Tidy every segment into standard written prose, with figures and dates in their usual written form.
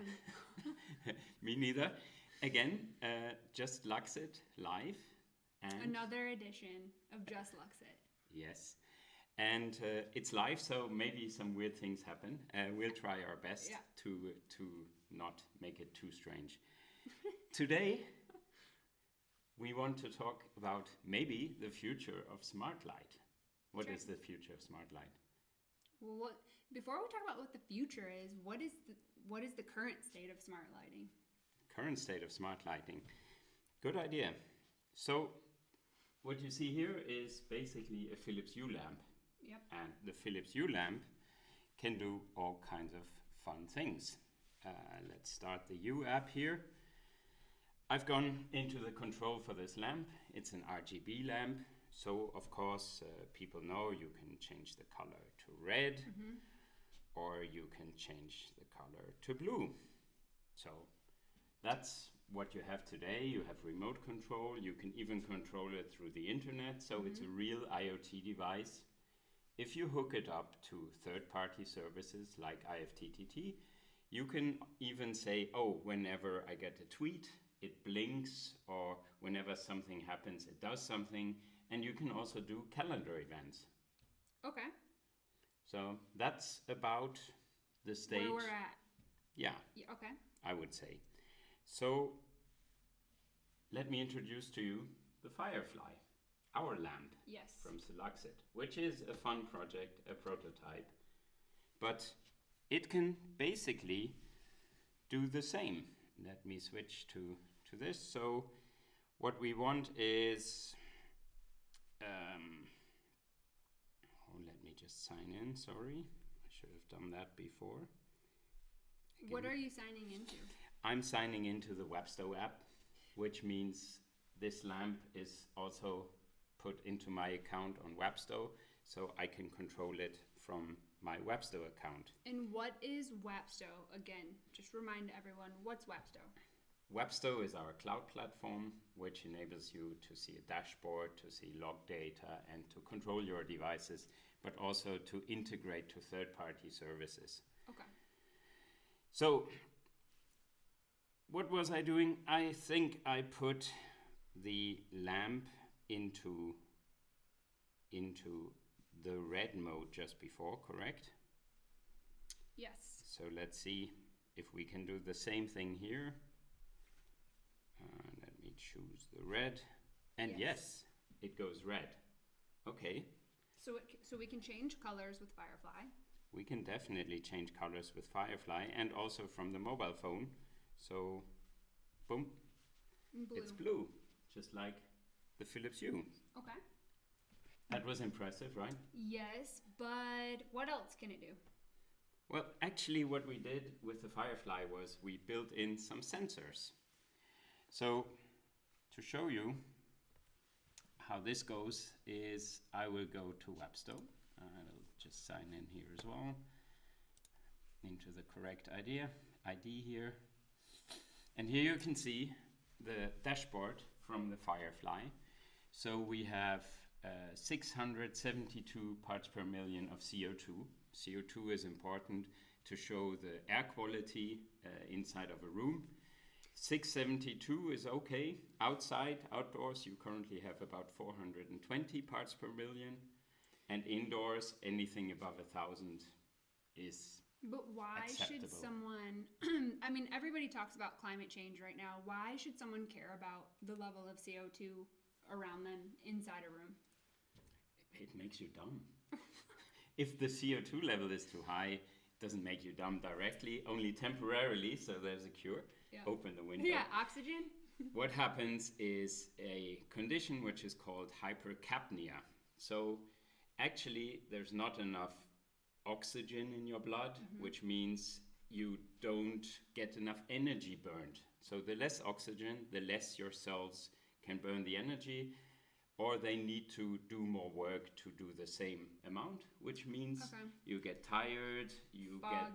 fun. Me neither. Again, just Lux It live. And Another edition of Just Lux It. yes. And it's live, so maybe some weird things happen. We'll try our best to not make it too strange. Today, we want to talk about maybe the future of smart light. What is the future of smart light? Well, before we talk about what the future is, what is the current state of smart lighting? Current state of smart lighting. Good idea. So, what you see here is basically a Philips Hue lamp. Yep. And the Philips Hue lamp can do all kinds of fun things. Let's start the Hue app here. I've gone into the control for this lamp. It's an RGB lamp. So, of course, people know you can change the color to red, or you can change the color to blue. So, that's what you have today. You have remote control. You can even control it through the internet. So, it's a real IoT device. If you hook it up to third-party services like IFTTT, you can even say, oh, whenever I get a tweet, it blinks, or whenever something happens, it does something. And you can also do calendar events. Okay. So that's about the state. Where we're at. Yeah. Okay. I would say. So let me introduce to you the Firefly, our lamp. Yes. From Lux It, which is a fun project, a prototype. But it can basically do the same. Let me switch to this. So what we want is... let me just sign in, sorry. I should have done that before. Again, what are you signing into? I'm signing into the Websto app, which means this lamp is also put into my account on Websto, so I can control it from my Websto account. And what is Websto? Again, just remind everyone, what's Websto? Websto is our cloud platform, which enables you to see a dashboard, to see log data, and to control your devices, but also to integrate to third-party services. Okay. So, what was I doing? I think I put the lamp into the red mode just before, correct? Yes. So let's see if we can do the same thing here. Let me choose the red. And yes, it goes red. Okay. So we can change colors with Firefly. We can definitely change colors with Firefly and also from the mobile phone. So, boom, Blue. It's blue, just like the Philips Hue. Okay. That was impressive, right? Yes, but what else can it do? Well, actually what we did with the Firefly was we built in some sensors. So, to show you how this goes is I will go to Websto. I'll just sign in here as well, into the correct ID here. And here you can see the dashboard from the Firefly. So we have 672 parts per million of CO2. CO2 is important to show the air quality inside of a room. 672 is okay. Outdoors, you currently have about 420 parts per million. And indoors, anything above 1,000 is But why acceptable. should someone, I mean, everybody talks about climate change right now. Why should someone care about the level of CO2 around them inside a room? It makes you dumb. If the CO2 level is too high, it doesn't make you dumb directly, only temporarily, so there's a cure. Yeah. Open the window. Yeah, oxygen. What happens is a condition which is called hypercapnia. So actually there's not enough oxygen in your blood, which means you don't get enough energy burned. So the less oxygen, the less your cells can burn the energy, or they need to do more work to do the same amount, which means you get tired, you get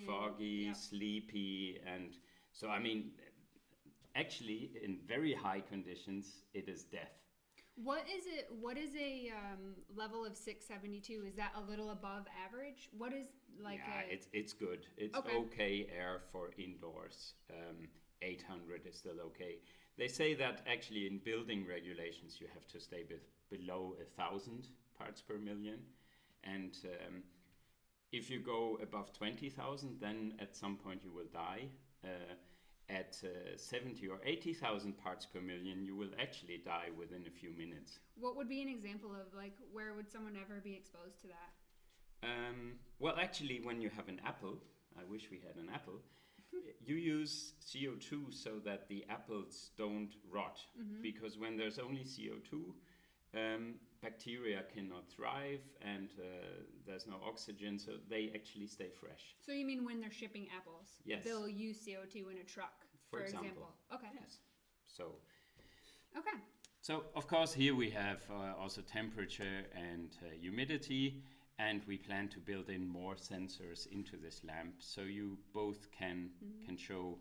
foggy, sleepy, and so I mean, actually in very high conditions, it is death. What is it? What is a level of 672? Is that a little above average? What is like? Yeah, it's good. It's Okay. okay air for indoors. 800 is still okay. They say that actually in building regulations you have to stay below 1,000 parts per million, and if you go above 20,000, then at some point you will die. At 70 or 80,000 parts per million, you will actually die within a few minutes. What would be an example of like where would someone ever be exposed to that? Well, actually, when you have an apple, I wish we had an apple, you use CO2 so that the apples don't rot. Because when there's only CO2, bacteria cannot thrive and there's no oxygen, so they actually stay fresh. So you mean when they're shipping apples? Yes. They'll use CO2 in a truck, for example. Okay. Yes. So. Okay. So of course here we have also temperature and humidity, and we plan to build in more sensors into this lamp, so you both can show.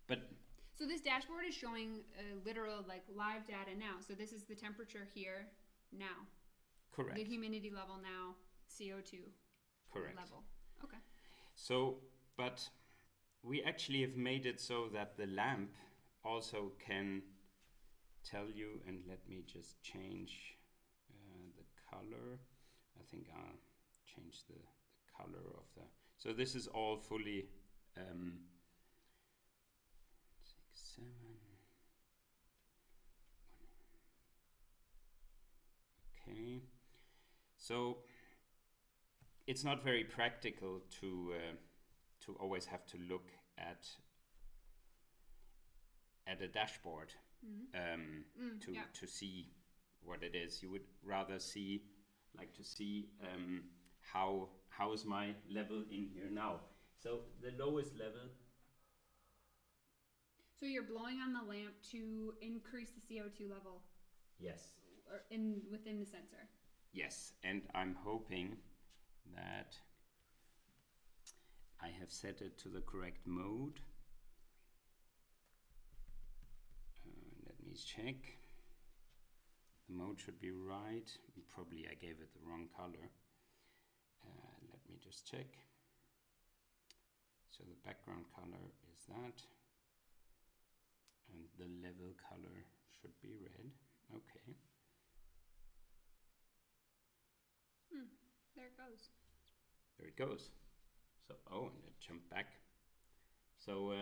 But so this dashboard is showing literal like live data now. So this is the temperature here now. Correct. The humidity level now, CO2 Correct. level. Okay. So, but we actually have made it so that the lamp also can tell you, and let me just change the color. I think I'll change the color of the. So this is all fully 6, 7. Okay. So it's not very practical to always have to look at a dashboard to see what it is. You would rather like to see how is my level in here now. So the lowest level. So you're blowing on the lamp to increase the CO2 level. Yes. Or within the sensor. Yes, and I'm hoping that I have set it to the correct mode. Let me check. The mode should be right. Probably I gave it the wrong color. Let me just check. So the background color is that. And the level color should be red. Okay. There it goes. There it goes. So, and it jumped back. So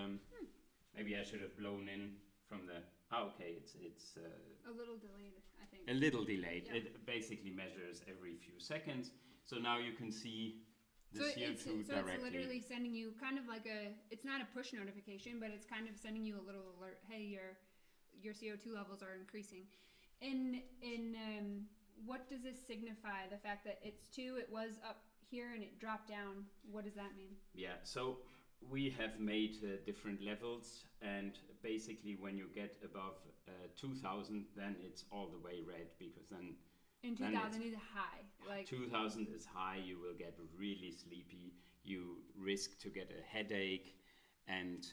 maybe I should have blown in from the. Okay, it's a little delayed, I think. A little delayed. Yeah. It basically measures every few seconds. So now you can see the CO2 so directly. it's literally sending you kind of like it's not a push notification, but it's kind of sending you a little alert. Hey, your CO2 levels are increasing. What does this signify? The fact that it's 2, it was up here and it dropped down. What does that mean? Yeah, so we have made different levels, and basically when you get above 2,000, then it's all the way red, because then in 2,000 is high. Like 2,000 is high. You will get really sleepy. You risk to get a headache, and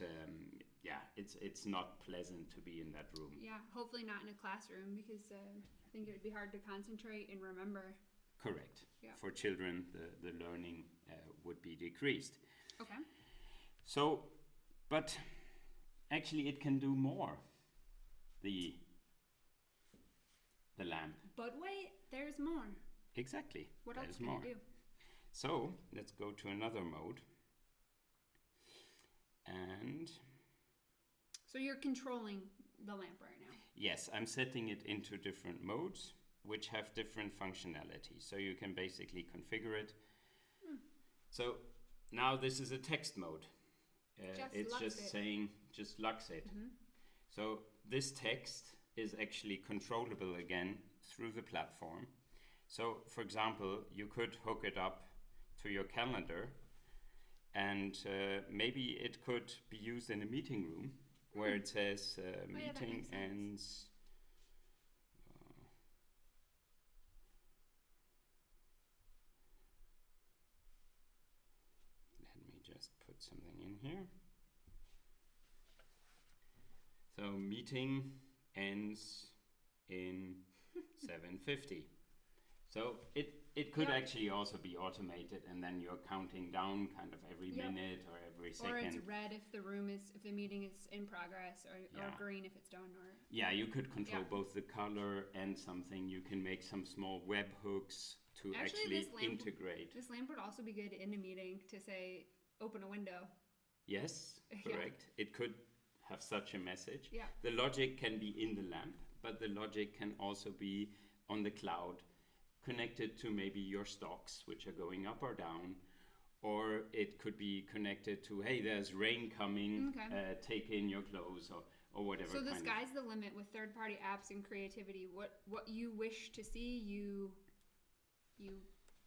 it's not pleasant to be in that room. Yeah, hopefully not in a classroom, because I think it would be hard to concentrate and remember. Correct. Yeah. For children, the learning would be decreased. Okay. So, but actually it can do more, the lamp. But wait, there's more. Exactly. What else can more. it do? So, let's go to another mode. And so you're controlling the lamp right now. Yes, I'm setting it into different modes, which have different functionality. So you can basically configure it. So now this is a text mode. It's just saying, just Lux It. So this text is actually controllable again through the platform. So for example, you could hook it up to your calendar, and maybe it could be used in a meeting room where it says meeting ends. Let me just put something in here. So meeting ends in 7:50. So it could actually also be automated, and then you're counting down kind of every minute or every second. Or it's red if the meeting is in progress, or green if it's done. Or yeah, you could control both the color and something. You can make some small web hooks to actually integrate. This lamp would also be good in a meeting to say, open a window. Yes, correct. It could have such a message. Yeah. The logic can be in the lamp, but the logic can also be on the cloud, connected to maybe your stocks, which are going up or down. Or it could be connected to, hey, there's rain coming, take in your clothes, or whatever. So the sky's the limit with third-party apps and creativity. What you wish to see, you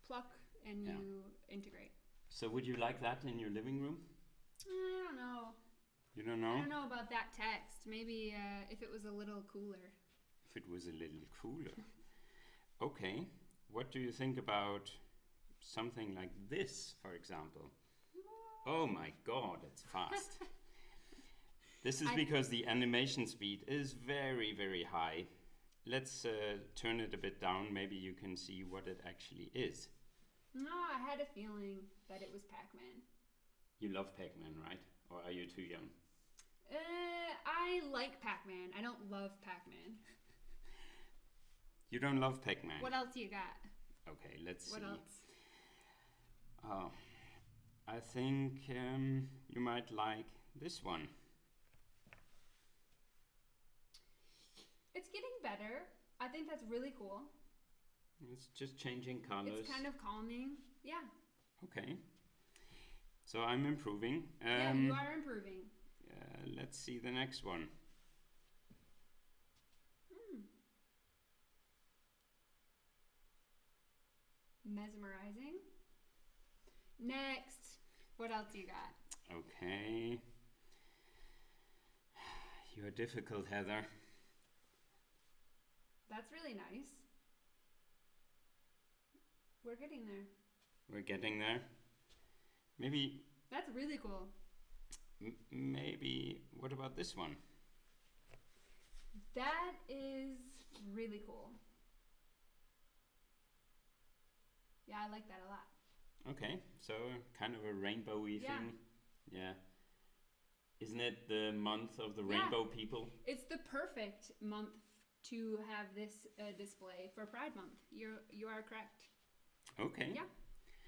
pluck and you integrate. So would you like that in your living room? I don't know. You don't know? I don't know about that text. Maybe if it was a little cooler. If it was a little cooler. Okay. What do you think about something like this, for example? Oh my god, it's fast. This is because the animation speed is very, very high. Let's turn it a bit down. Maybe you can see what it actually is. No, I had a feeling that it was Pac-Man. You love Pac-Man, right? Or are you too young? I like Pac-Man. I don't love Pac-Man. You don't love Pac-Man? What else you got? Okay, let's see. What else? Oh, I think you might like this one. It's getting better. I think that's really cool. It's just changing colors. It's kind of calming. Yeah. Okay. So I'm improving. Yeah, you are improving. Let's see the next one. Mesmerizing. Next. What else you got? Okay. You're difficult, Heather. That's really nice. We're getting there. We're getting there. Maybe... That's really cool. Maybe... What about this one? That is really cool. Yeah, I like that a lot. Okay, so kind of a rainbowy thing. Yeah. Isn't it the month of the rainbow people? It's the perfect month to have this display for Pride Month. You are correct. Okay. Yeah,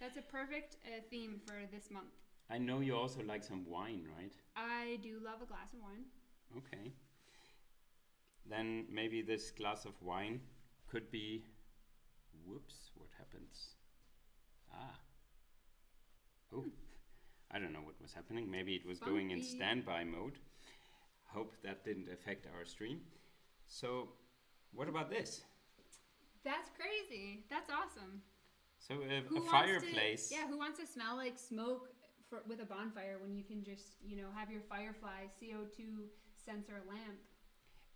that's a perfect theme for this month. I know you also like some wine, right? I do love a glass of wine. Okay. Then maybe this glass of wine could be... Whoops, what happens? Oh, I don't know what was happening. Maybe it was going in standby mode. Hope that didn't affect our stream. So, what about this? That's crazy. That's awesome. So a fireplace. Who wants to smell like smoke with a bonfire when you can just, have your Firefly CO2 sensor lamp?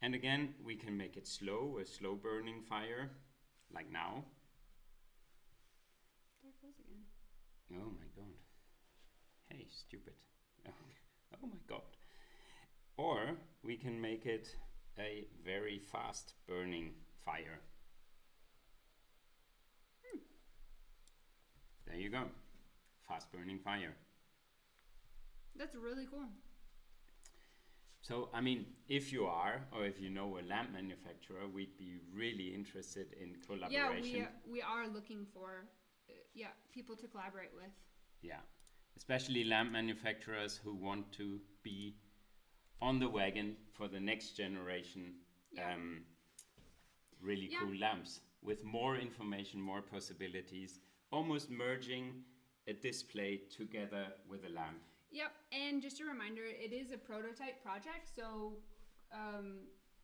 And again, we can make it slow, a slow burning fire, like now. There it goes again. Oh my god. Hey, stupid. Oh my god. Or we can make it a very fast burning fire. There you go. Fast burning fire. That's really cool. So, I mean, if you are, or if you know a lamp manufacturer, we'd be really interested in collaboration. Yeah, we are looking for people to collaborate with. Yeah, especially lamp manufacturers who want to be on the wagon for the next generation. Really cool lamps with more information, more possibilities, almost merging a display together with a lamp. Yep, and just a reminder, it is a prototype project, so